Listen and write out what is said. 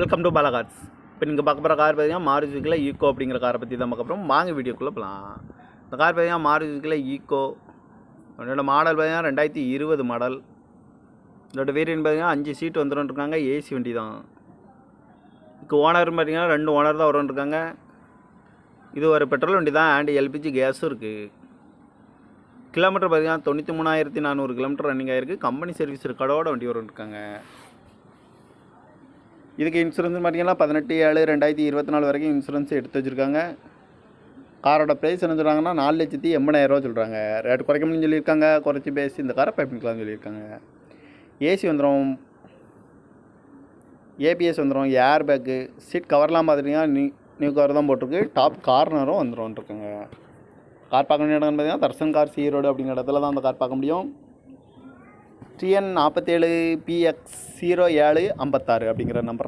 Welcome to Bala cars. இப்போ நீங்கள் பார்க்க போகிற கார் பார்த்தீங்கன்னா மாருதி சுசுக்கியில் ஈக்கோ அப்படிங்கிற காரை பற்றி தான் பார்க்க போகிறோம். வாங்க வீடியோக்குள்ளே போகலாம். இந்த கார் பார்த்தீங்கன்னா மாருதி சுசுக்கியில் ஈக்கோ. என்னோட மாடல் பார்த்தீங்கன்னா 2020 மாடல். இதோட வேரியன்ட் பார்த்தீங்கன்னா 5 சீட் வந்துருக்காங்க. ஏசி வண்டி தான். இதுக்கு ஓனர் பார்த்தீங்கன்னா 2 ஓனர் தான் வரும்ன்ருக்காங்க. இது ஒரு பெட்ரோல் வண்டி தான், அண்ட் எல்பிஜி கேஸும் இருக்குது. கிலோமீட்டர் பார்த்தீங்கன்னா 93,400 கிலோமீட்டர் ரன்னிங் ஆகிருக்கு. கம்பெனி சர்வீஸ் ரெக்கார்டோட வண்டி வரும்ன்ருக்காங்க. இதுக்கு இன்சூரன்ஸ் பார்த்தீங்கன்னா 18/7/2024 வரைக்கும் இன்சூரன்ஸ் எடுத்து வச்சுருக்காங்க. காரோட ப்ரைஸ் என்ன சொல்கிறாங்கன்னா 4,80,000 சொல்கிறாங்க. ரேட் குறைக்கணும்னு சொல்லியிருக்காங்க. குறைச்சி பேசி இந்த காரை பண்ணிக்கலாம்னு சொல்லியிருக்காங்க. ஏசி வந்துடும், ஏபிஎஸ் வந்துடும், ஏர் பேக்கு, சீட் கவர்லாம் பார்த்துட்டிங்கன்னா நியூ கவர் தான் போட்டிருக்கு. டாப் கார்னரும் வந்துடும்ன்ருக்காங்க. கார் பார்க்க வேண்டிய இடம்னு பார்த்தீங்கன்னா தர்சன் கார் ஈரோடு அப்படிங்கிற இடத்துல தான் அந்த கார் பார்க்க முடியும். TN 47PX 0756 அப்படிங்கிற நம்பர்